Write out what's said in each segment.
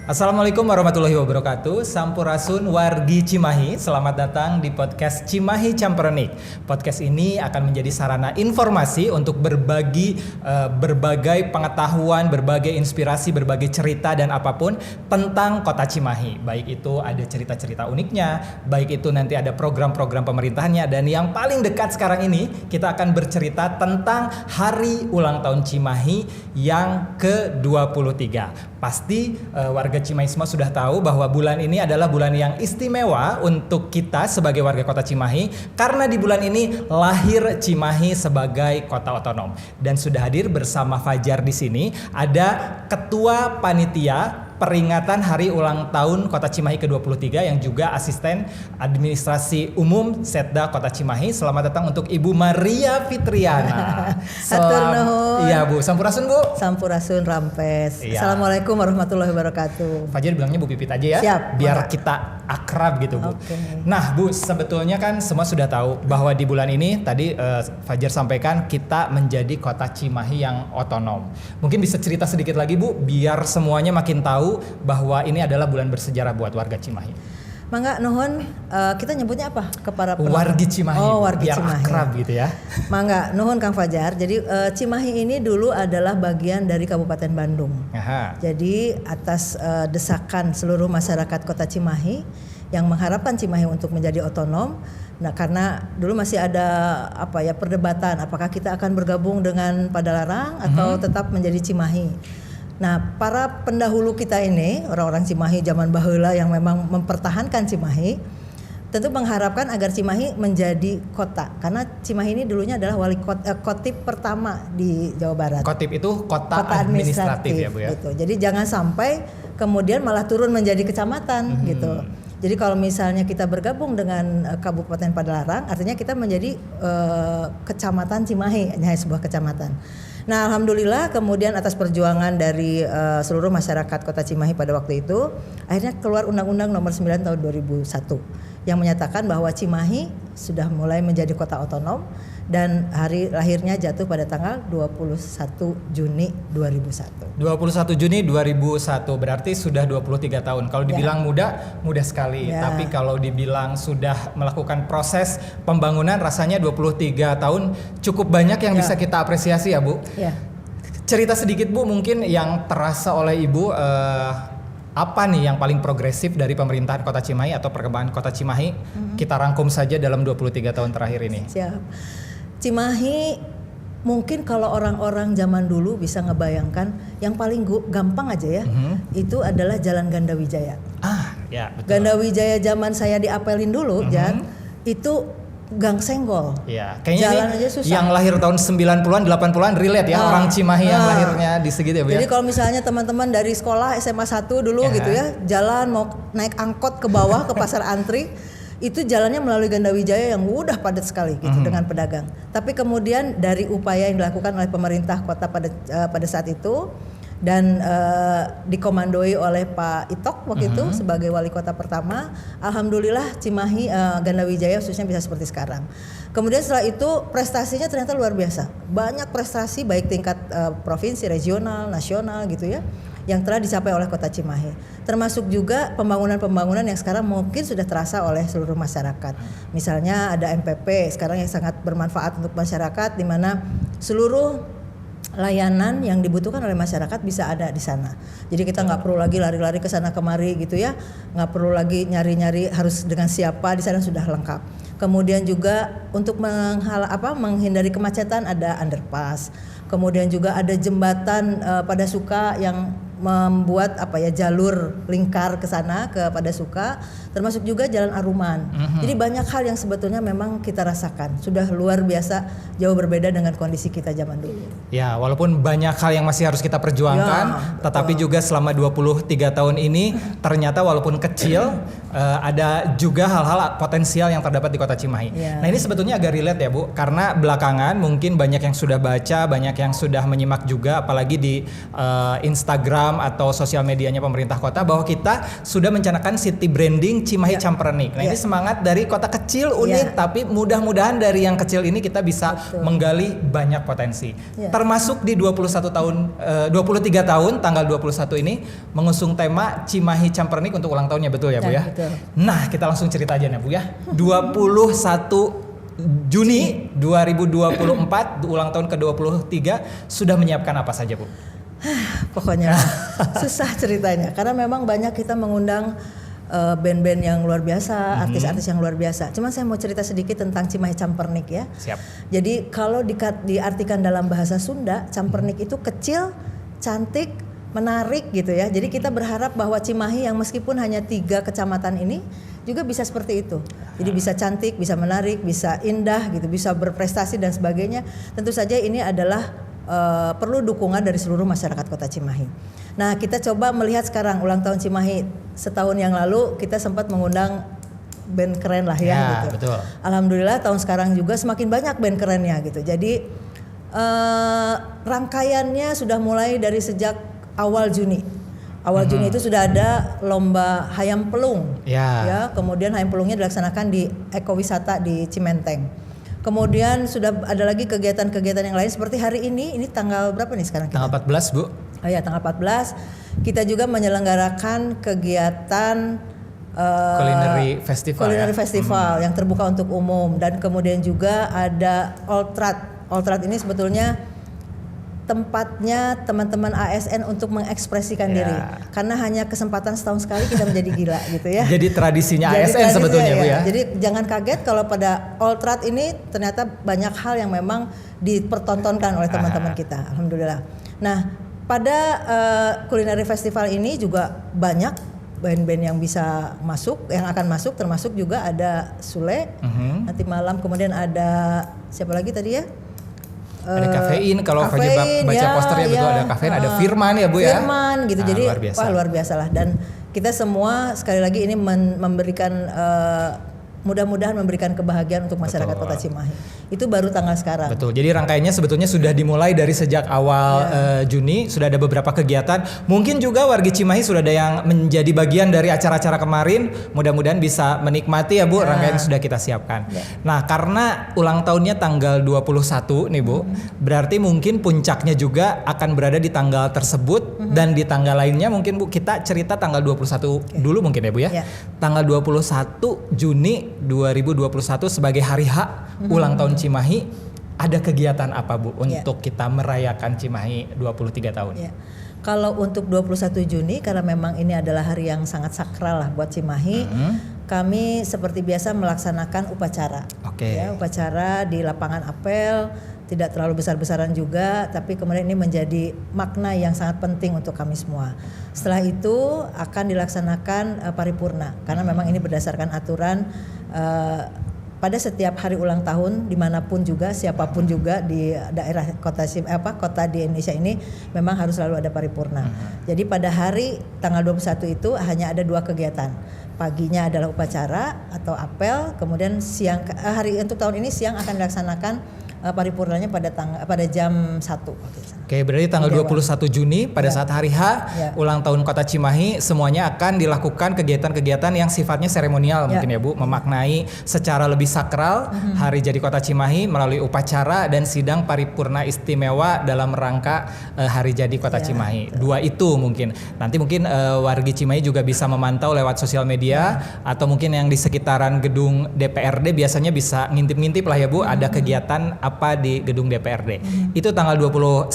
Assalamualaikum warahmatullahi wabarakatuh. Sampurasun wargi Cimahi. Selamat datang di podcast Cimahi Camperenik. Podcast ini akan menjadi sarana informasi untuk berbagi berbagai pengetahuan, berbagai inspirasi, berbagai cerita dan apapun tentang kota Cimahi. Baik itu ada cerita-cerita uniknya, baik itu nanti ada program-program pemerintahannya, dan yang paling dekat sekarang ini kita akan bercerita tentang Hari Ulang Tahun Cimahi yang ke-23. Pasti warga Cimahi semua sudah tahu bahwa bulan ini adalah bulan yang istimewa untuk kita sebagai warga kota Cimahi, karena di bulan ini lahir Cimahi sebagai kota otonom. Dan sudah hadir bersama Fajar di sini ada Ketua Panitia peringatan Hari Ulang Tahun Kota Cimahi ke-23 yang juga Asisten Administrasi Umum Setda Kota Cimahi. Selamat datang untuk Ibu Maria Fitriana. Iya Bu, Sampurasun Bu. Sampurasun Rampes. Iya. Assalamualaikum warahmatullahi wabarakatuh. Fajar bilangnya Bu Pipit aja ya. Siap. Biar kita akrab gitu Bu. Oke. Nah Bu, sebetulnya kan semua sudah tahu bahwa di bulan ini tadi Fajar sampaikan kita menjadi kota Cimahi yang otonom. Mungkin bisa cerita sedikit lagi Bu, biar semuanya makin tahu bahwa ini adalah bulan bersejarah buat warga Cimahi. Mangga nuhun, kita nyebutnya apa ke para Wargi Cimahi. Oh, wargi biar Cimahi. akrab gitu ya. Mangga nuhun Kang Fajar. Jadi Cimahi ini dulu adalah bagian dari Kabupaten Bandung. Aha. Jadi atas desakan seluruh masyarakat Kota Cimahi yang mengharapkan Cimahi untuk menjadi otonom. Nah, karena dulu masih ada perdebatan apakah kita akan bergabung dengan Padalarang atau tetap menjadi Cimahi. Nah, para pendahulu kita ini, orang-orang Cimahi zaman baheula yang memang mempertahankan Cimahi, tentu mengharapkan agar Cimahi menjadi kota. Karena Cimahi ini dulunya adalah wali kota, kotip pertama di Jawa Barat. Kotip itu kota administratif ya Bu ya. Gitu. Jadi jangan sampai kemudian malah turun menjadi kecamatan gitu. Jadi kalau misalnya kita bergabung dengan Kabupaten Padalarang, artinya kita menjadi kecamatan Cimahi, hanya sebuah kecamatan. Nah, alhamdulillah kemudian atas perjuangan dari seluruh masyarakat Kota Cimahi pada waktu itu, akhirnya keluar Undang-Undang Nomor 9 Tahun 2001 yang menyatakan bahwa Cimahi sudah mulai menjadi kota otonom dan hari lahirnya jatuh pada tanggal 21 Juni 2001. 21 Juni 2001 berarti sudah 23 tahun. Kalau dibilang muda sekali. Ya. Tapi kalau dibilang sudah melakukan proses pembangunan rasanya 23 tahun cukup banyak yang bisa kita apresiasi ya Bu. Ya. Cerita sedikit Bu mungkin yang terasa oleh Ibu apa nih yang paling progresif dari pemerintahan Kota Cimahi atau perkembangan Kota Cimahi? Kita rangkum saja dalam 23 tahun terakhir ini. Siap. Cimahi mungkin kalau orang-orang zaman dulu bisa ngebayangkan yang paling gampang aja ya, itu adalah Jalan Gandawijaya. Ya betul. Gandawijaya zaman saya diapelin dulu, Jan, itu gang senggol. Ya, kayaknya jalan ini aja susah. yang lahir tahun 90-an, 80-an relate ya, orang Cimahi yang lahirnya di segitu ya Bu ya. Jadi kalau misalnya teman-teman dari sekolah SMA 1 dulu gitu ya, jalan mau naik angkot ke bawah ke Pasar Antri, itu jalannya melalui Gandawijaya yang udah padat sekali gitu dengan pedagang. Tapi kemudian dari upaya yang dilakukan oleh pemerintah kota pada saat itu dan dikomandoi oleh Pak Itok waktu itu sebagai wali kota pertama, alhamdulillah Cimahi Gandawijaya khususnya bisa seperti sekarang. Kemudian setelah itu prestasinya ternyata luar biasa. Banyak prestasi baik tingkat provinsi, regional, nasional gitu ya, yang telah dicapai oleh Kota Cimahi. Termasuk juga pembangunan-pembangunan yang sekarang mungkin sudah terasa oleh seluruh masyarakat. Misalnya ada MPP sekarang yang sangat bermanfaat untuk masyarakat, di mana seluruh layanan yang dibutuhkan oleh masyarakat bisa ada di sana. Jadi kita nggak perlu lagi lari-lari ke sana kemari gitu ya, nggak perlu lagi nyari-nyari harus dengan siapa, di sana sudah lengkap. Kemudian juga untuk menghindari kemacetan ada underpass. Kemudian juga ada jembatan pada Suka yang membuat jalur lingkar ke sana ke pada Suka, termasuk juga Jalan Aruman. Jadi banyak hal yang sebetulnya memang kita rasakan sudah luar biasa, jauh berbeda dengan kondisi kita zaman dulu. Ya, walaupun banyak hal yang masih harus kita perjuangkan, tetapi juga selama 23 tahun ini ternyata walaupun kecil ada juga hal-hal potensial yang terdapat di Kota Cimahi. Ya. Nah, ini sebetulnya agak relate ya Bu, karena belakangan mungkin banyak yang sudah baca, banyak yang sudah menyimak juga apalagi di Instagram atau sosial medianya pemerintah kota bahwa kita sudah mencanangkan city branding Cimahi Campernik. Nah ini semangat dari kota kecil unik, tapi mudah-mudahan dari yang kecil ini kita bisa menggali banyak potensi. Termasuk di 23 tahun tanggal 21 ini mengusung tema Cimahi Campernik untuk ulang tahunnya, betul ya Bu ya? Betul. Nah kita langsung cerita aja nih Bu ya. 21 Juni 2024 ulang tahun ke-23 sudah menyiapkan apa saja Bu? Pokoknya susah ceritanya karena memang banyak kita mengundang band-band yang luar biasa, artis-artis yang luar biasa. Cuman saya mau cerita sedikit tentang Cimahi Campernik ya. Siap. Jadi kalau diartikan dalam bahasa Sunda, Campernik itu kecil, cantik, menarik gitu ya. Jadi kita berharap bahwa Cimahi yang meskipun hanya 3 kecamatan ini juga bisa seperti itu. Jadi bisa cantik, bisa menarik, bisa indah gitu, bisa berprestasi dan sebagainya. Tentu saja ini adalah perlu dukungan dari seluruh masyarakat Kota Cimahi. Nah, kita coba melihat sekarang ulang tahun Cimahi. Setahun yang lalu kita sempat mengundang band keren lah ya gitu. Betul. Alhamdulillah tahun sekarang juga semakin banyak band kerennya gitu. Jadi rangkaiannya sudah mulai dari sejak awal Juni. Awal Juni itu sudah ada lomba Hayam Pelung, ya. Kemudian Hayam Pelungnya dilaksanakan di Ekowisata di Cimenteng. Kemudian sudah ada lagi kegiatan-kegiatan yang lain seperti hari ini tanggal berapa nih sekarang kita? Tanggal 14 Bu. Oh ya, tanggal 14. Kita juga menyelenggarakan kegiatan Culinary Festival yang terbuka untuk umum, dan kemudian juga ada Oltrat. Oltrat ini sebetulnya tempatnya teman-teman ASN untuk mengekspresikan diri, karena hanya kesempatan setahun sekali kita menjadi gila gitu ya. Jadi tradisinya ASN sebetulnya Bu ya. Jadi jangan kaget kalau pada Oltrat ini ternyata banyak hal yang memang dipertontonkan oleh teman-teman kita. Alhamdulillah. Nah, pada Culinary Festival ini juga banyak band-band yang bisa masuk, yang akan masuk, termasuk juga ada Sule nanti malam, kemudian ada siapa lagi tadi ya? Ada Kafein, kalau baca posternya betul ada Kafein, ada Firman ya Bu ya. Firman gitu, jadi luar biasa lah. Dan kita semua sekali lagi ini memberikan mudah-mudahan memberikan kebahagiaan untuk masyarakat Kota Cimahi. Itu baru tanggal sekarang. Betul. Jadi rangkaiannya sebetulnya sudah dimulai dari sejak awal Juni, sudah ada beberapa kegiatan. Mungkin juga warga Cimahi sudah ada yang menjadi bagian dari acara-acara kemarin. Mudah-mudahan bisa menikmati ya Bu, rangkaian yang sudah kita siapkan. Nah, karena ulang tahunnya tanggal 21 nih Bu, berarti mungkin puncaknya juga akan berada di tanggal tersebut dan di tanggal lainnya mungkin Bu kita cerita tanggal 21 dulu mungkin ya Bu ya. Tanggal 21 Juni 2021 sebagai hari H ulang tahun Cimahi, ada kegiatan apa Bu untuk kita merayakan Cimahi 23 tahun? Kalau untuk 21 Juni karena memang ini adalah hari yang sangat sakral lah buat Cimahi, kami seperti biasa melaksanakan upacara. Upacara di lapangan apel, tidak terlalu besar-besaran juga, tapi kemudian ini menjadi makna yang sangat penting untuk kami semua. Setelah itu akan dilaksanakan paripurna, karena memang ini berdasarkan aturan pada setiap hari ulang tahun dimanapun juga, siapapun juga di daerah kota di Indonesia ini memang harus selalu ada paripurna. Jadi pada hari tanggal 21 itu hanya ada 2 kegiatan. Paginya adalah upacara atau apel, kemudian siang hari untuk tahun ini siang akan dilaksanakan paripurnanya pada jam 1. Oke, berarti tanggal 21 Juni pada saat hari H ulang tahun Kota Cimahi semuanya akan dilakukan kegiatan-kegiatan yang sifatnya seremonial mungkin ya Bu, memaknai secara lebih sakral hari jadi Kota Cimahi melalui upacara dan sidang paripurna istimewa dalam rangka hari jadi Kota Cimahi. Dua itu mungkin. Nanti mungkin warga Cimahi juga bisa memantau lewat sosial media atau mungkin yang di sekitaran gedung DPRD biasanya bisa ngintip-ngintip lah ya Bu, ada kegiatan apa di gedung DPRD. Itu tanggal 21.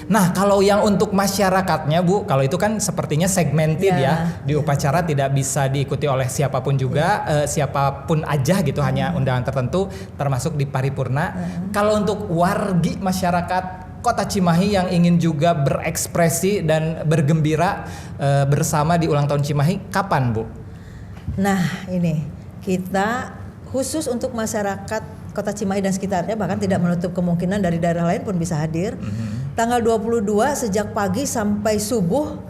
Nah, kalau yang untuk masyarakatnya Bu, kalau itu kan sepertinya segmented ya. Di upacara tidak bisa diikuti oleh siapapun juga, siapapun aja gitu, hanya undangan tertentu termasuk di paripurna. Kalau untuk wargi masyarakat Kota Cimahi yang ingin juga berekspresi dan bergembira bersama di ulang tahun Cimahi, kapan Bu? Nah, ini kita khusus untuk masyarakat Kota Cimahi dan sekitarnya, bahkan tidak menutup kemungkinan dari daerah lain pun bisa hadir. Tanggal 22 sejak pagi sampai subuh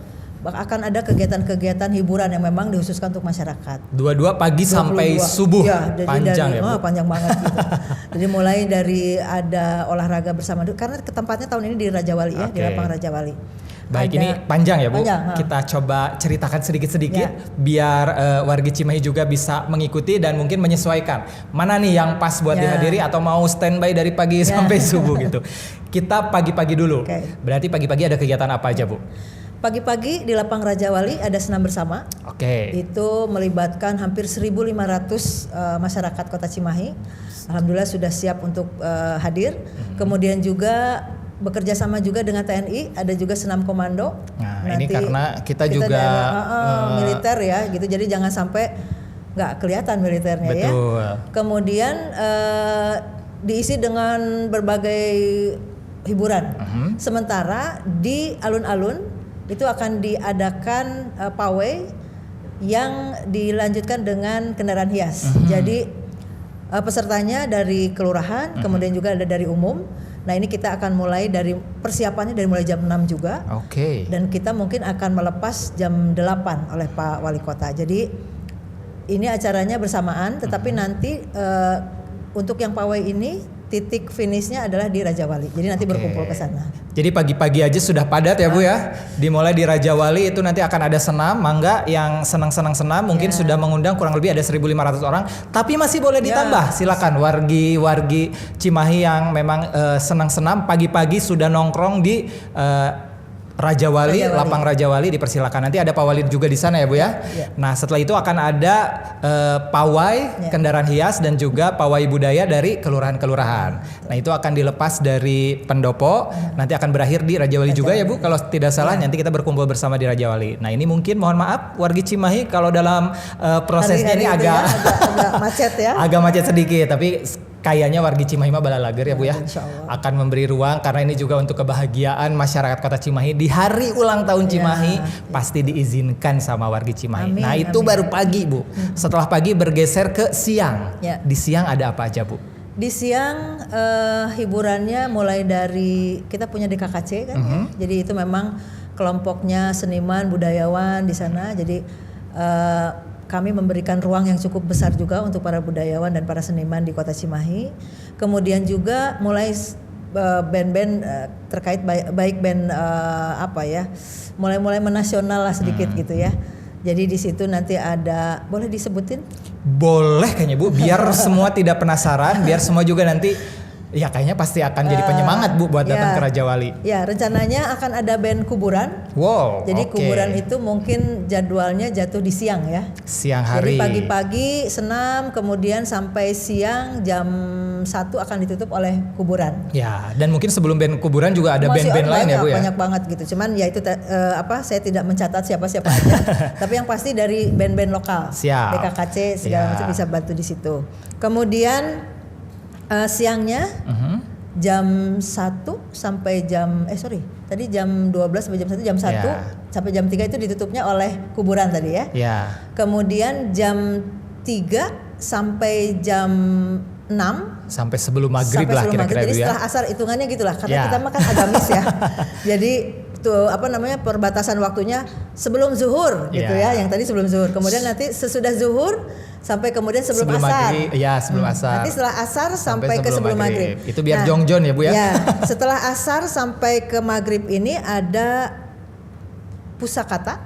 akan ada kegiatan-kegiatan hiburan yang memang dikhususkan untuk masyarakat. 22 pagi sampai subuh. Panjang ya Bu? Panjang banget gitu. Jadi mulai dari ada olahraga bersama, karena tempatnya tahun ini di Raja Wali ya, di lapangan Raja Wali. Baik, Ada- ini panjang ya Bu. Panjang, Kita coba ceritakan sedikit-sedikit biar wargi Cimahi juga bisa mengikuti dan mungkin menyesuaikan. Mana nih yang pas buat Ya. dihadiri atau mau standby dari pagi sampai subuh gitu. Kita pagi-pagi dulu. Oke. Berarti pagi-pagi ada kegiatan apa aja Bu? Pagi-pagi di Lapang Raja Wali ada senam bersama. Oke. Itu melibatkan hampir 1.500 masyarakat Kota Cimahi. Alhamdulillah sudah siap untuk hadir. Kemudian juga bekerja sama juga dengan TNI, ada juga senam komando. Nah, ini karena kita juga daerah, militer ya, gitu. Jadi jangan sampai nggak kelihatan militernya ya. betul. Kemudian diisi dengan berbagai hiburan. Sementara di alun-alun itu akan diadakan pawai yang dilanjutkan dengan kendaraan hias. Jadi pesertanya dari kelurahan, kemudian juga ada dari umum. Nah, ini kita akan mulai dari persiapannya dari mulai jam 6 juga. Oke. Dan kita mungkin akan melepas jam 8 oleh Pak Wali Kota. Jadi ini acaranya bersamaan, tetapi nanti untuk yang pawai ini titik finishnya adalah di Raja Wali. Jadi nanti berkumpul ke sana. Jadi pagi-pagi aja sudah padat ya Bu ya. Dimulai di Raja Wali itu nanti akan ada senam. Mangga yang senang-senang senam mungkin sudah mengundang kurang lebih ada 1.500 orang. Tapi masih boleh ditambah. Silakan wargi Cimahi yang memang senang senam pagi-pagi sudah nongkrong di Raja Wali, Lapang Raja Wali, dipersilakan. Nanti ada pawai juga di sana ya Bu ya. Nah, setelah itu akan ada pawai kendaraan hias dan juga pawai budaya dari kelurahan-kelurahan. Nah, itu akan dilepas dari pendopo, nanti akan berakhir di Raja Wali juga ya Bu. Kalau tidak salah nanti kita berkumpul bersama di Raja Wali. Nah, ini mungkin mohon maaf wargi Cimahi kalau dalam prosesnya ini agak macet ya. agak macet sedikit, tapi kayaknya wargi Cimahi mah balalager ya Bu ya. Insyaallah. Akan memberi ruang karena ini juga untuk kebahagiaan masyarakat Kota Cimahi di hari ulang tahun Cimahi pasti diizinkan sama wargi Cimahi. Amin, Nah, itu baru pagi Bu. Setelah pagi bergeser ke siang. Ya. Di siang ada apa aja Bu? Di siang hiburannya mulai dari kita punya DKKC kan ya. Jadi itu memang kelompoknya seniman, budayawan di sana. Jadi kami memberikan ruang yang cukup besar juga untuk para budayawan dan para seniman di Kota Cimahi. Kemudian juga mulai band-band terkait baik band mulai menasional lah sedikit gitu ya. Jadi di situ nanti ada, boleh disebutin? Boleh kayaknya Bu, biar semua tidak penasaran, biar semua juga nanti ya kayaknya pasti akan jadi penyemangat Bu buat datang ke Raja Wali. Ya, rencananya akan ada band kuburan. Wow. Jadi oke. kuburan itu mungkin jadwalnya jatuh di siang ya. Siang hari. Jadi pagi-pagi senam, kemudian sampai siang jam 1 akan ditutup oleh kuburan. Ya, dan mungkin sebelum band kuburan juga ada Masih band-band lain ya Bu ya. banyak banget gitu. Cuman ya itu saya tidak mencatat siapa-siapa aja. Tapi yang pasti dari band-band lokal. Siap. DKKC segala macam bisa bantu di situ. Kemudian siangnya jam 1 sampai tadi jam 12 sampai jam 1, jam 1 sampai jam 3 itu ditutupnya oleh kuburan tadi ya. Ya. Kemudian jam 3 sampai jam 6 Sampai sebelum maghrib sampai lah sebelum kira-kira maghrib. Jadi Bu ya. setelah asar hitungannya gitulah karena kita makan agamis ya. Jadi tuh perbatasan waktunya sebelum zuhur gitu ya, yang tadi sebelum zuhur. Kemudian nanti sesudah zuhur sampai kemudian sebelum asar. Maghrib, ya sebelum asar. Nanti setelah asar sampai ke sebelum maghrib. Itu biar jongjon ya Bu ya. Ya, setelah asar sampai ke maghrib ini ada pusakata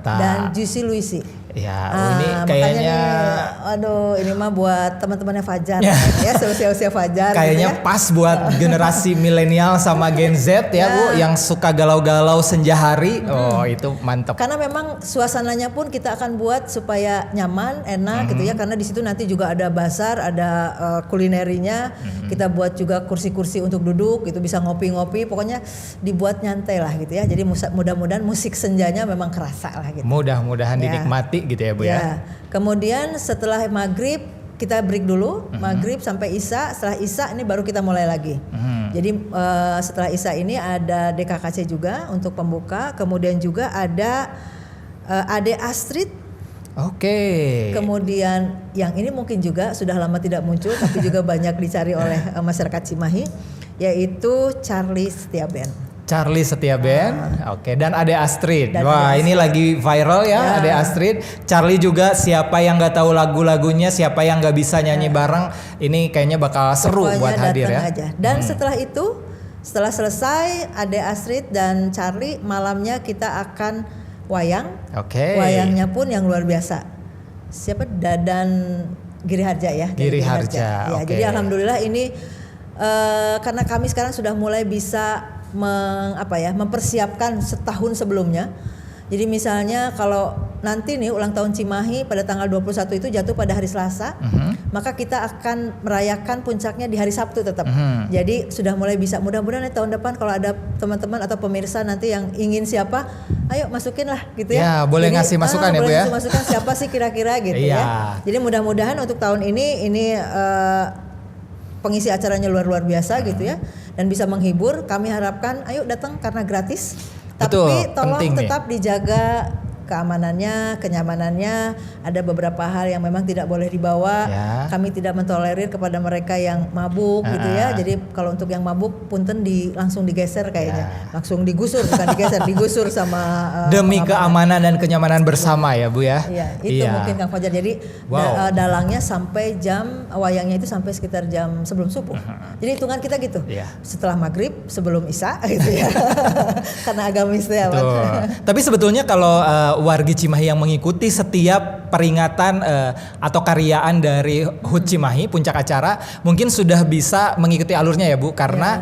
dan juicy luisi. Ya, ini kayaknya ini mah buat teman-temannya Fajar ya, usia Fajar. kayaknya gitu ya. pas buat generasi milenial sama Gen Z ya Bu, yang suka galau-galau senja hari. Oh, itu mantap. Karena memang suasananya pun kita akan buat supaya nyaman, enak gitu ya. Karena di situ nanti juga ada bazar, ada kulinerinya. Kita buat juga kursi-kursi untuk duduk, itu bisa ngopi-ngopi. Pokoknya dibuat nyantai lah gitu ya. Jadi mudah-mudahan musik senjanya memang kerasa lah gitu. Mudah-mudahan dinikmati gitu ya Bu ya. Kemudian setelah maghrib kita break dulu, maghrib sampai isya. Setelah isya ini baru kita mulai lagi. Jadi setelah isya ini ada DKKC juga untuk pembuka. Kemudian juga ada Ade Astrid. Oke. Kemudian yang ini mungkin juga sudah lama tidak muncul tapi juga banyak dicari oleh masyarakat Cimahi, yaitu Charlie Setia Band. Charlie Setia Band, oke, dan Ade Astrid. Dan Wah, Ade ini lagi viral ya, Ade Astrid. Charlie juga, siapa yang nggak tahu lagu-lagunya, siapa yang nggak bisa nyanyi bareng, ini kayaknya bakal seru Pokoknya buat hadir ya. aja. Dan setelah itu Setelah selesai, Ade Astrid dan Charlie malamnya kita akan wayang. Oke. Wayangnya pun yang luar biasa. Siapa? Dadan Giri Harja ya. Giri Harja. Ya, Oke. jadi alhamdulillah ini karena kami sekarang sudah mulai bisa mempersiapkan setahun sebelumnya. Jadi misalnya kalau nanti nih ulang tahun Cimahi pada tanggal 21 itu jatuh pada hari Selasa, maka kita akan merayakan puncaknya di hari Sabtu tetap. Jadi sudah mulai bisa, mudah-mudahan tahun depan kalau ada teman-teman atau pemirsa nanti yang ingin siapa, ayo masukin lah gitu ya. Ya, boleh ngasih masukan ya Bu ya. Boleh ngasih masukan siapa sih kira-kira gitu ya. Jadi mudah-mudahan untuk tahun ini pengisi acaranya luar biasa gitu ya, dan bisa menghibur. Kami harapkan ayo datang karena gratis. Betul, Tapi tolong tetap nih. dijaga keamanannya, kenyamanannya. Ada beberapa hal yang memang tidak boleh dibawa. Ya. Kami tidak mentolerir kepada mereka yang mabuk gitu ya. Jadi kalau untuk yang mabuk punten langsung digeser kayaknya. Langsung digusur, bukan digeser, digusur sama demi pengamanan. keamanan dan kenyamanan bersama ya Bu ya. Iya, itu mungkin Kang Fajar. Jadi dalangnya sampai wayangnya itu sampai sekitar jam sebelum subuh. Jadi hitungan kita gitu. Setelah maghrib, sebelum isya gitu ya. Karena agamis ya. Tapi sebetulnya kalau wargi Cimahi yang mengikuti setiap peringatan atau karyaan dari HUT Cimahi, puncak acara, mungkin sudah bisa mengikuti alurnya ya Bu, karena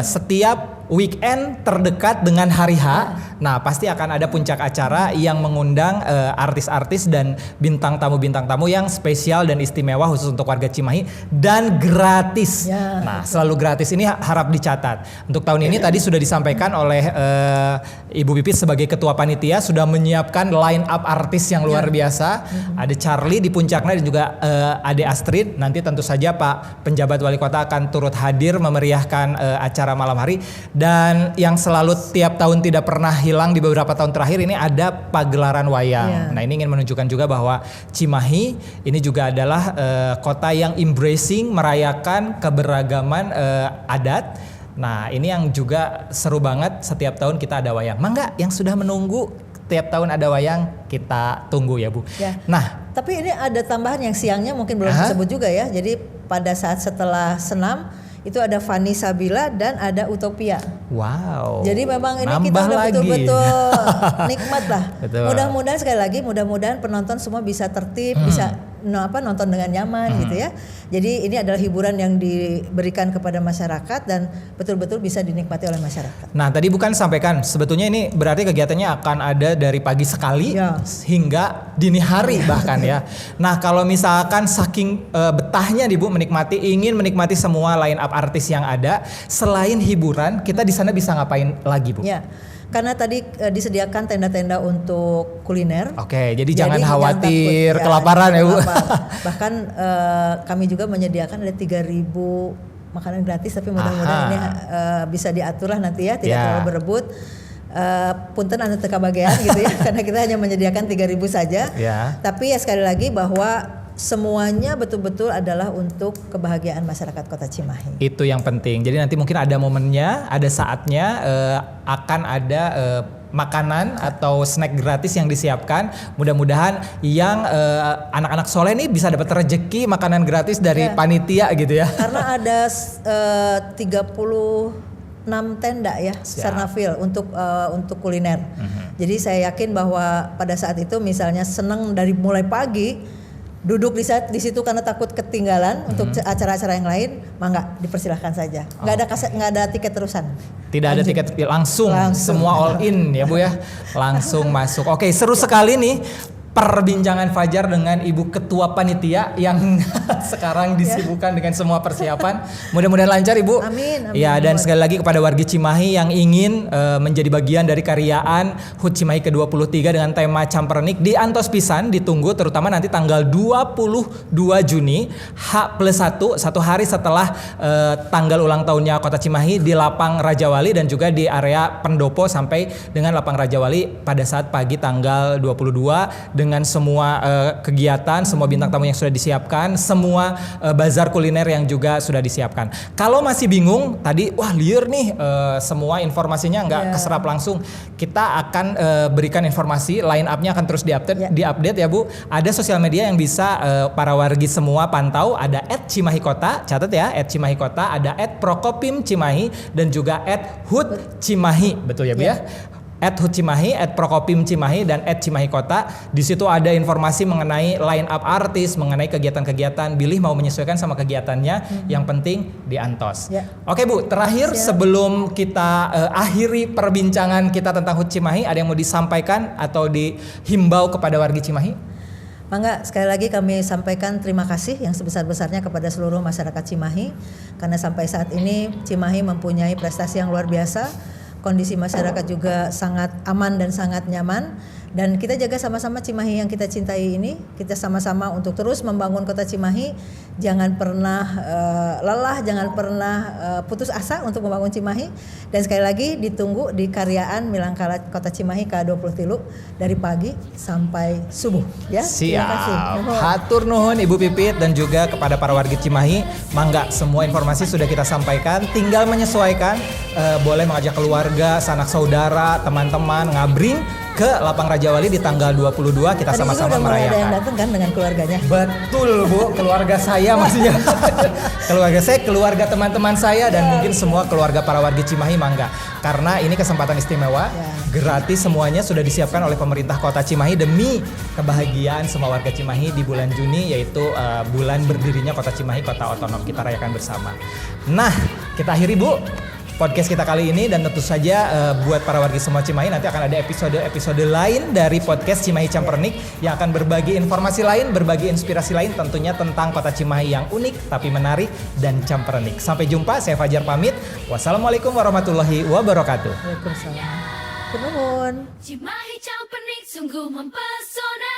setiap weekend terdekat dengan hari H, nah pasti akan ada puncak acara yang mengundang artis-artis dan bintang tamu yang spesial dan istimewa khusus untuk warga Cimahi dan gratis. Nah selalu gratis, ini harap dicatat. Untuk tahun ini tadi sudah disampaikan oleh Ibu Pipit sebagai ketua panitia sudah menyiapkan line up artis yang luar biasa. Ada Charlie di puncaknya dan juga Ade Astrid. Nanti tentu saja Pak penjabat wali kota akan turut hadir memeriahkan acara malam hari. Dan yang selalu tiap tahun tidak pernah hilang di beberapa tahun terakhir ini ada pagelaran wayang. Nah ini ingin menunjukkan juga bahwa Cimahi ini juga adalah kota yang embracing, merayakan keberagaman adat. Nah ini yang juga seru banget, setiap tahun kita ada wayang. Mangga yang sudah menunggu tiap tahun ada wayang kita tunggu ya Bu. Nah tapi ini ada tambahan yang siangnya mungkin belum disebut juga ya. Jadi pada saat setelah senam itu ada Fanny Sabila dan ada Utopia. Wow. Jadi memang ini nambah kita udah lagi. betul-betul nikmat lah. Betul. Mudah-mudahan sekali lagi, mudah-mudahan penonton semua bisa tertib, bisa nonton dengan nyaman gitu ya. Jadi ini adalah hiburan yang diberikan kepada masyarakat dan betul-betul bisa dinikmati oleh masyarakat. Nah tadi bukan sampaikan, sebetulnya ini berarti kegiatannya akan ada dari pagi sekali hingga dini hari bahkan ya. Nah kalau misalkan saking betahnya nih Bu ingin menikmati semua line up artis yang ada, selain hiburan kita di sana bisa ngapain lagi Bu? Ya. Karena tadi disediakan tenda-tenda untuk kuliner. Oke, jadi jangan khawatir kelaparan ya Bu. Bahkan kami juga menyediakan ada 3.000 makanan gratis, tapi mudah-mudahan ini bisa diatur lah nanti ya, tidak terlalu berebut. Punten anu teu kabagean gitu ya, karena kita hanya menyediakan 3.000 saja. Tapi ya sekali lagi bahwa semuanya betul-betul adalah untuk kebahagiaan masyarakat Kota Cimahi. Itu yang penting. Jadi nanti mungkin ada momennya, ada saatnya akan ada makanan atau snack gratis yang disiapkan. Mudah-mudahan yang anak-anak soleh ini bisa dapat rezeki makanan gratis dari panitia gitu ya. Karena ada 36 tenda ya, Sarnafil untuk kuliner. Jadi saya yakin bahwa pada saat itu misalnya senang dari mulai pagi duduk di situ karena takut ketinggalan untuk acara-acara yang lain, mangga dipersilahkan saja. Nggak ada tiket terusan. Tidak ada tiket, langsung semua all in ya Bu ya. Langsung masuk. Oke, seru sekali nih perbincangan Fajar dengan Ibu Ketua Panitia yang sekarang disibukkan dengan semua persiapan. Mudah-mudahan lancar Ibu. Amin. Ya, dan sekali lagi kepada wargi Cimahi yang ingin menjadi bagian dari karyaan HUT Cimahi ke-23 dengan tema Campernik di Antos Pisan, ditunggu terutama nanti tanggal 22 Juni H+1, satu hari setelah tanggal ulang tahunnya Kota Cimahi di Lapang Rajawali dan juga di area Pendopo sampai dengan Lapang Rajawali pada saat pagi tanggal 22 dengan semua kegiatan, semua bintang tamu yang sudah disiapkan, semua bazar kuliner yang juga sudah disiapkan. Kalau masih bingung, tadi wah liar nih semua informasinya nggak keserap langsung. Kita akan berikan informasi, line up-nya akan terus diupdate ya Bu. Ada sosial media yang bisa para wargi semua pantau, ada @cimahikota, catat ya, @cimahikota, ada @prokopim Cimahi dan juga @hut Cimahi, betul ya Bu ya? @hut Cimahi, @prokopim Cimahi dan @cimahikota. Di situ ada informasi mengenai line up artis, mengenai kegiatan-kegiatan. Bilih mau menyesuaikan sama kegiatannya. Yang penting diantos. Oke Bu, terakhir sebelum kita akhiri perbincangan kita tentang HUT Cimahi, ada yang mau disampaikan atau dihimbau kepada wargi Cimahi? Mangga, sekali lagi kami sampaikan terima kasih yang sebesar-besarnya kepada seluruh masyarakat Cimahi, karena sampai saat ini Cimahi mempunyai prestasi yang luar biasa. Kondisi masyarakat juga sangat aman dan sangat nyaman, dan kita jaga sama-sama Cimahi yang kita cintai ini. Kita sama-sama untuk terus membangun kota Cimahi. Jangan pernah lelah, jangan pernah putus asa untuk membangun Cimahi. Dan sekali lagi ditunggu di karyaan Milangkala Kota Cimahi K23 dari pagi sampai subuh ya. Siap. Hatur nuhun Ibu Pipit dan juga kepada para warga Cimahi. Mangga, semua informasi sudah kita sampaikan, tinggal menyesuaikan. Boleh mengajak keluarga, sanak saudara, teman-teman ngabring ke Lapang Raja Wali di tanggal 22. Kita sama-sama merayakan. Ada yang datang kan dengan keluarganya. Betul Bu, keluarga saya maksudnya. Keluarga saya, keluarga teman-teman saya dan mungkin semua keluarga para warga Cimahi, mangga. Karena ini kesempatan istimewa, gratis semuanya sudah disiapkan oleh pemerintah Kota Cimahi demi kebahagiaan semua warga Cimahi di bulan Juni, yaitu bulan berdirinya Kota Cimahi, kota otonom. Kita rayakan bersama. Nah, kita akhiri Bu podcast kita kali ini, dan tentu saja buat para warga semua Cimahi, nanti akan ada episode lain dari podcast Cimahi Campernik yang akan berbagi informasi lain, berbagi inspirasi lain tentunya tentang kota Cimahi yang unik tapi menarik dan campernik. Sampai jumpa, saya Fajar pamit. Wassalamualaikum warahmatullahi wabarakatuh. Waalaikumsalam. Nuhun. Cimahi Campernik sungguh mempesona.